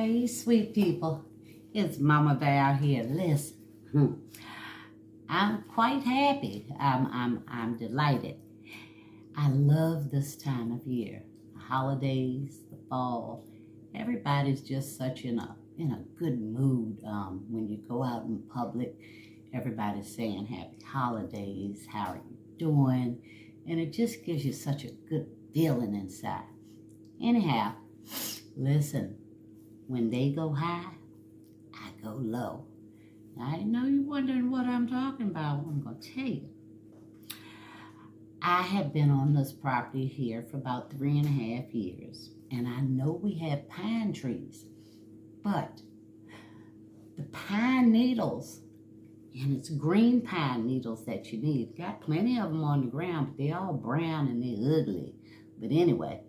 Hey, sweet people, it's Mama Val here. Listen, I'm quite happy. I'm delighted. I love this time of year. The holidays, the fall. Everybody's just such in a good mood. When you go out in public, everybody's saying happy holidays. How are you doing? And it just gives you such a good feeling inside. Anyhow, listen. When they go high, I go low. I know you're wondering what I'm talking about. I'm going to tell you. I have been on this property here for about 3.5 years, and I know we have pine trees, but the pine needles, and it's green pine needles that you need. Got plenty of them on the ground, but they're all brown and they're ugly. But anyway,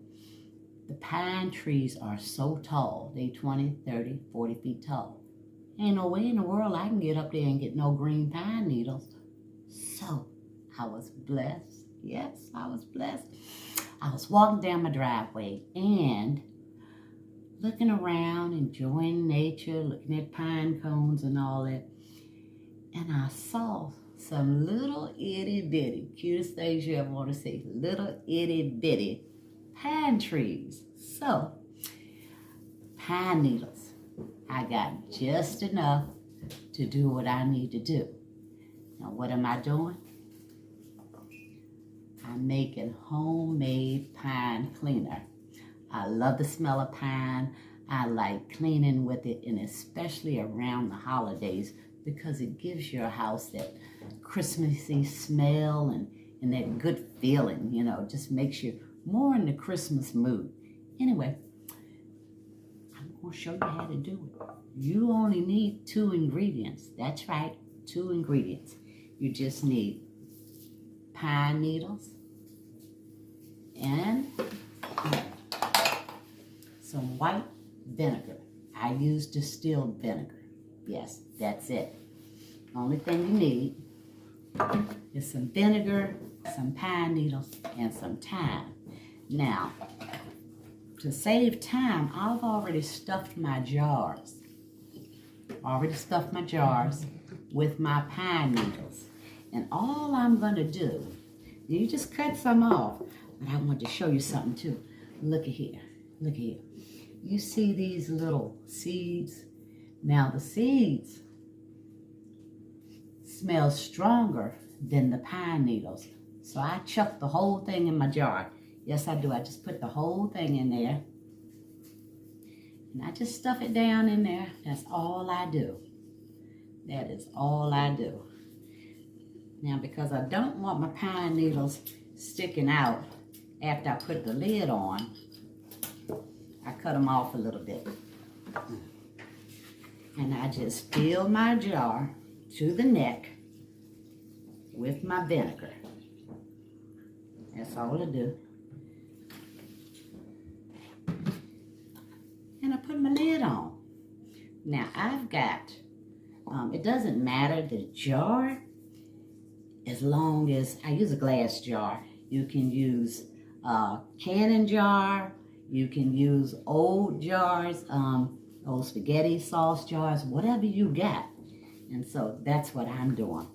the pine trees are so tall. They 20, 30, 40 feet tall. Ain't no way in the world I can get up there and get no green pine needles. So I was blessed. Yes, I was blessed. I was walking down my driveway and looking around, enjoying nature, looking at pine cones and all that. And I saw some little itty bitty, cutest things you ever want to see, little itty bitty pine trees. So, pine needles. I got just enough to do what I need to do. Now, what am I doing? I'm making homemade pine cleaner. I love the smell of pine. I like cleaning with it, and especially around the holidays, because it gives your house that Christmassy smell and that good feeling, just makes you more in the Christmas mood. Anyway, I'm going to show you how to do it. You only need 2 ingredients. That's right, 2 ingredients. You just need pine needles and some white vinegar. I use distilled vinegar. Yes, that's it. Only thing you need is some vinegar, some pine needles, and some thyme. Now, to save time, I've already stuffed my jars. With my pine needles. And all I'm going to do, you just cut some off, but I want to show you something too. Look at here. Look at here. You see these little seeds? Now, the seeds smell stronger than the pine needles. So I chuck the whole thing in my jar. Yes, I do. I just put the whole thing in there. And I just stuff it down in there. That's all I do. That is all I do. Now, because I don't want my pine needles sticking out after I put the lid on, I cut them off a little bit. And I just fill my jar to the neck with my vinegar. That's all I do. And I put my lid on. Now I've got, it doesn't matter the jar, as long as, I use a glass jar. You can use a canning jar, you can use old jars, old spaghetti sauce jars, whatever you got. And so that's what I'm doing.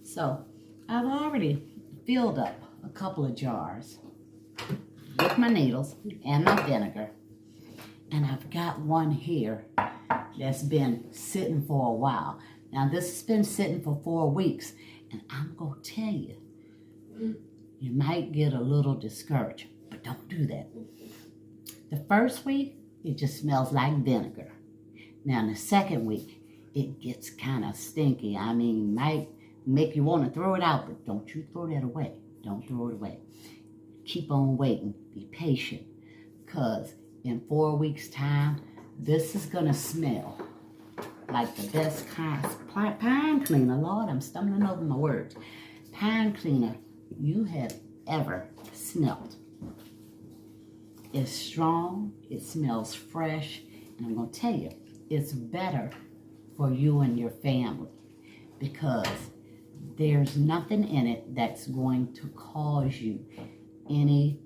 So I've already filled up a couple of jars with my needles and my vinegar. And I've got one here that's been sitting for a while. Now this has been sitting for 4 weeks, and I'm going to tell you, you might get a little discouraged, but don't do that. The first week, it just smells like vinegar. Now in the second week, it gets kind of stinky. I mean, might make you want to throw it out, but don't you throw that away. Don't throw it away. Keep on waiting. Be patient, because in 4 weeks' time, this is going to smell like the best kind of pine cleaner. Lord, I'm stumbling over my words. Pine cleaner you have ever smelled. It's strong, it smells fresh, and I'm going to tell you, it's better for you and your family, because there's nothing in it that's going to cause you any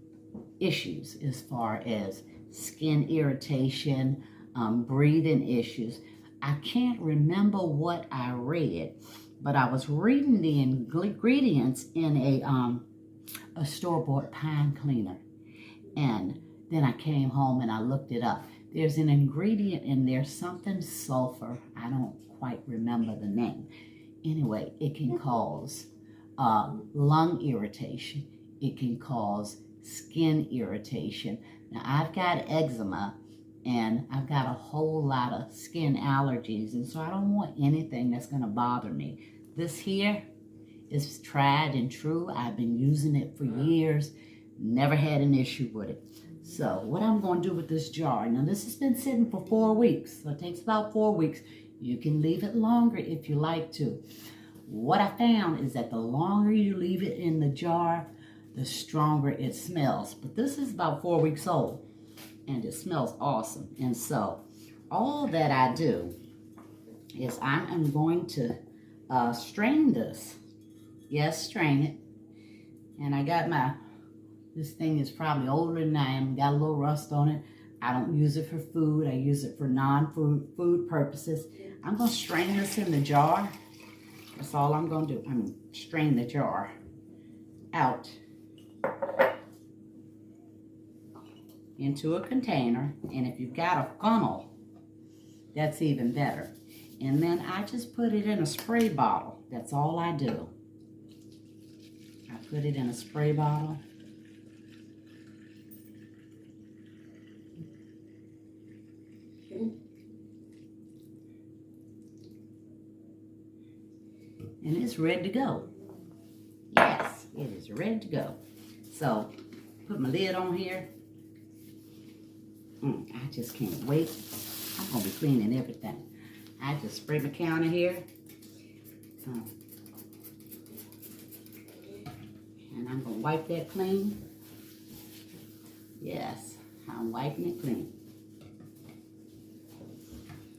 issues as far as skin irritation, breathing issues. I can't remember what I read, but I was reading the ingredients in a store-bought pine cleaner. And then I came home and I looked it up. There's an ingredient in there, something sulfur. I don't quite remember the name. Anyway, it can cause lung irritation. It can cause skin irritation. Now, I've got eczema and I've got a whole lot of skin allergies, and so I don't want anything that's going to bother me. This here is tried and true. I've been using it for years, never had an issue with it. So what I'm going to do with this jar, now this has been sitting for 4 weeks, so it takes about 4 weeks. You can leave it longer if you like to. What I found is that the longer you leave it in the jar, the stronger it smells. But this is about 4 weeks old, and it smells awesome. And so all that I do is I am going to strain this. Yes, strain it. And I got this thing is probably older than I am, got a little rust on it. I don't use it for food. I use it for non-food purposes. I'm going to strain this in the jar. That's all I'm going to do. I'm going to strain the jar out into a container. And if you've got a funnel, that's even better. And then I just put it in a spray bottle. That's all I do. I put it in a spray bottle. And it's ready to go. Yes, it is ready to go. So, put my lid on here. I just can't wait. I'm going to be cleaning everything. I just spray my counter here. And I'm going to wipe that clean. Yes, I'm wiping it clean.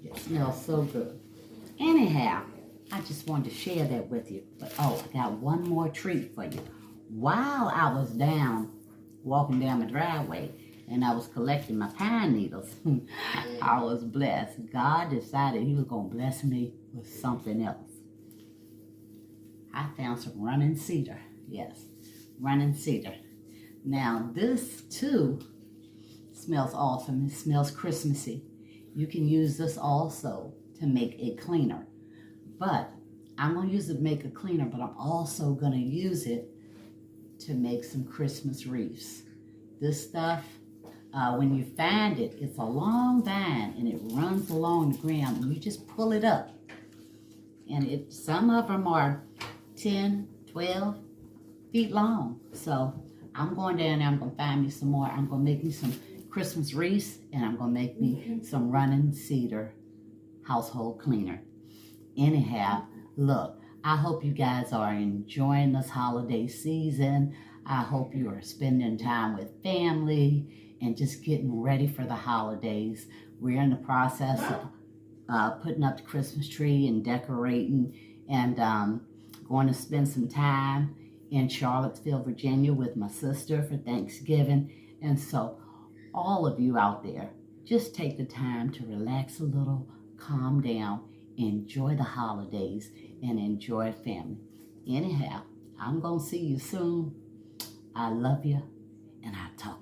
It smells so good. Anyhow, I just wanted to share that with you. But oh, I got one more treat for you. While I was walking down my driveway, and I was collecting my pine needles, I was blessed. God decided he was going to bless me with something else. I found some running cedar. Yes, running cedar. Now, this too smells awesome. It smells Christmassy. You can use this also to make a cleaner. But I'm going to use it to make a cleaner, but I'm also going to use it to make some Christmas wreaths. This stuff, when you find it, it's a long vine and it runs along the ground and you just pull it up. And some of them are 10, 12 feet long. So I'm going down there, I'm going to find me some more. I'm going to make me some Christmas wreaths and I'm going to make me some running cedar household cleaner. Anyhow, look, I hope you guys are enjoying this holiday season. I hope you are spending time with family and just getting ready for the holidays. We're in the process of putting up the Christmas tree and decorating, and going to spend some time in Charlottesville, Virginia with my sister for Thanksgiving. And so all of you out there, just take the time to relax a little, calm down, enjoy the holidays, and enjoy family. Anyhow, I'm going to see you soon. I love you, and I'll talk